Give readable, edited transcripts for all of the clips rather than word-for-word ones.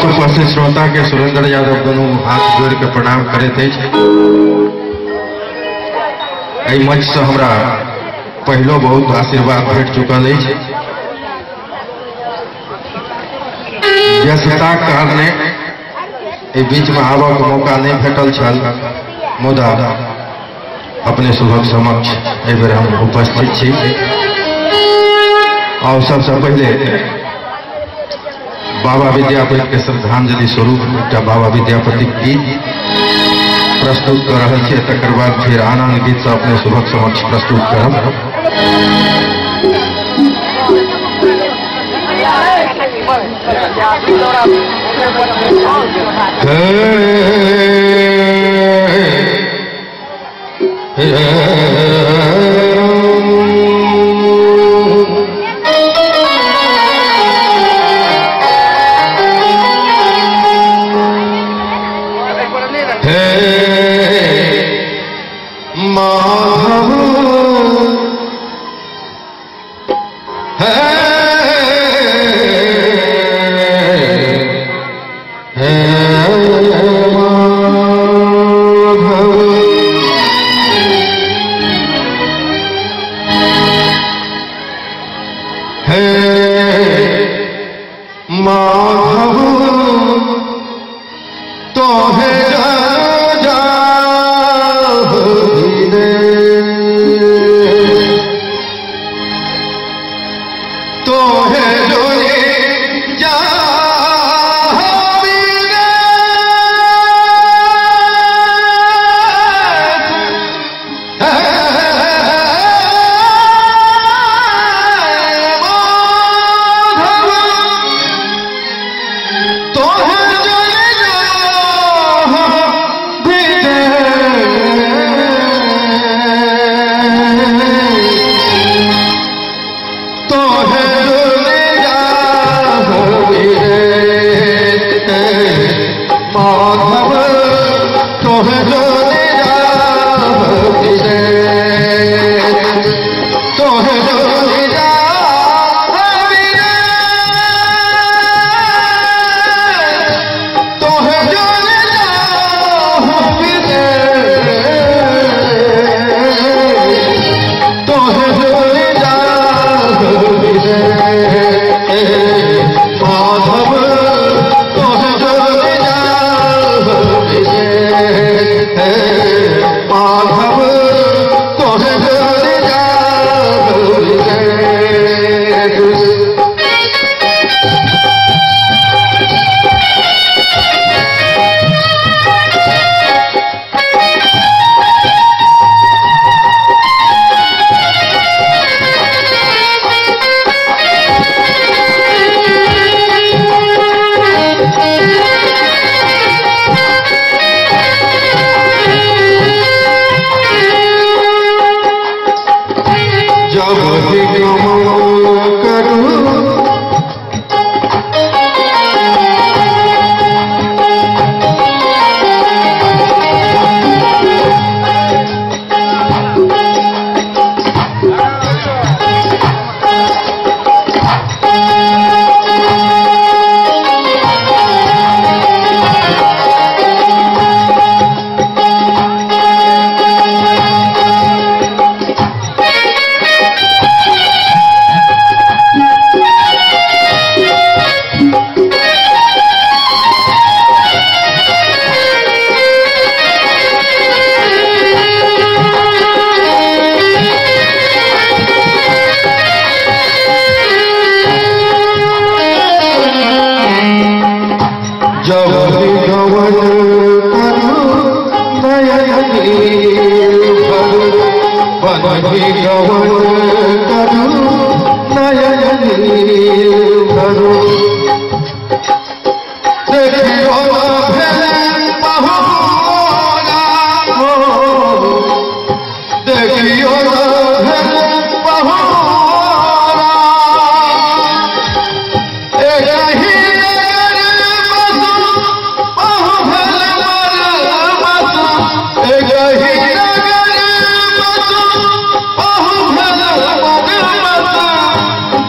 समस्त उपस्थित श्रोता के सुरेंद्र यादव दोनों हाथ जोड़ के प्रणाम करे थे। मंच से हमरा पहलो बहुत आशीर्वाद भेट चुकल है। व्यस्तता कारणे बीच में आवा के मौका नहीं भेटल छल, मुदा अपने शुभक समक्ष एहि बेर हम उपस्थित छी। और सबसे पहले बाबा विद्यापति के श्रद्धांजलि स्वरूप एक बाबा विद्यापति गीत प्रस्तुत कर रहे थे। तकर बाद फिर आनंद गीत से अपने शुभक समक्ष प्रस्तुत करब।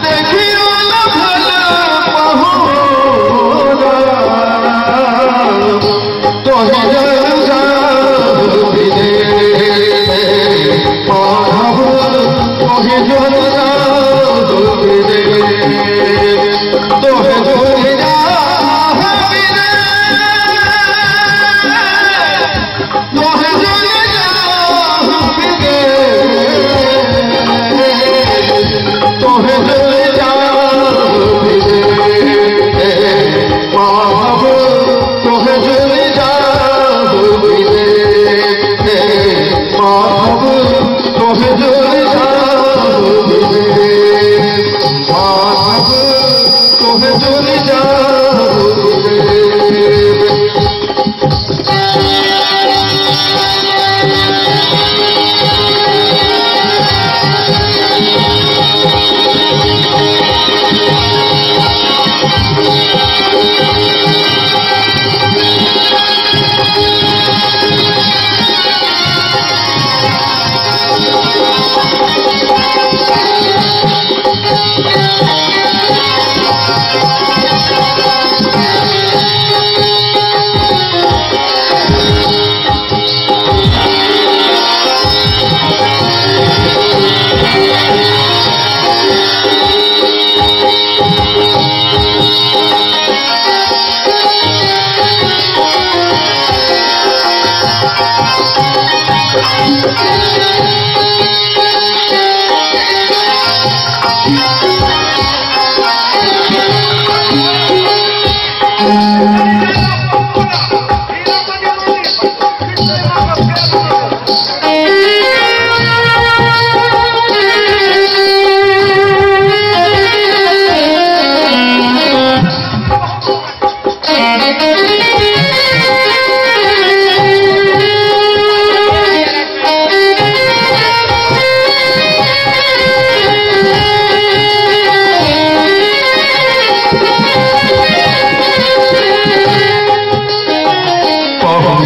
देखियो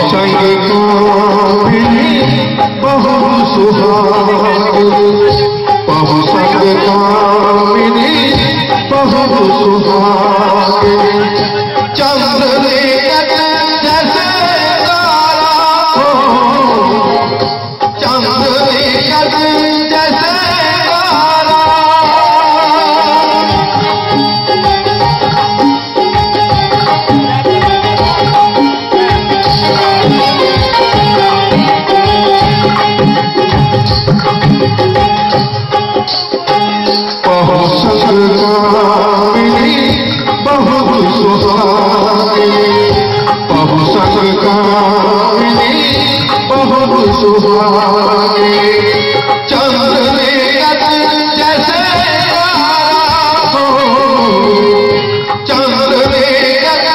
संग कामिनी बहु सुहागिनी, बहु संग कामिनी बहु सुहागिनी, चंद्र निकट जैसे तारा हो, चंद्र निकट जैसे तारा, बहु संग कामिनी बहु सुहागिनी, बहु संग कामिनी बहु सुहागिनी, चंद्र निकट जैसे तारा हो, चंद्र निकट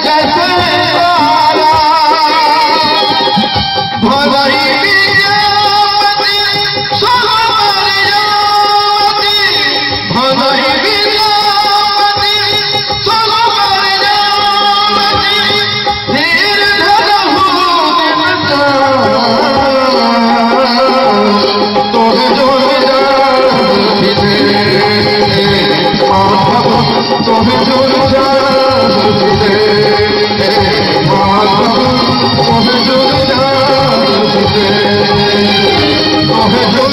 जैसे तारा, भलाई विद्यापति सुमरियावती, भलाई विद्यापति सुमरियावती, निर्धन हो तोहे जो माधव, तोहे जो माधव, तोहे जो तोहे जो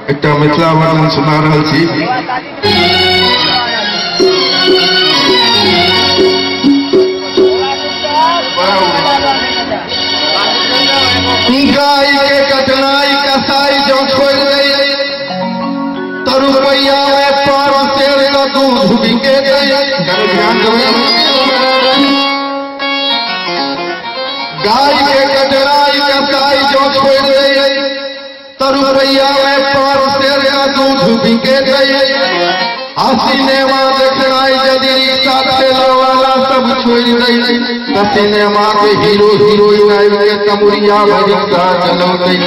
एक मिथिला वर्णन सुना रहल छी। गाय के कटनाई कसाई जो छोड़ गई, तो रुपया में 5 सेर का दूध बिके गई। गाय के कटनाई कसाई जो छोड़ गई, तो रुपया में 5 सेर का दूध बिके गई। सिनेमा देखनाई यदि रिक्शा ठेला वाला सब छोड़ गई, तो सिनेमा के हीरो हीरोइन के कमुरिया में रिक्शा चलो गई।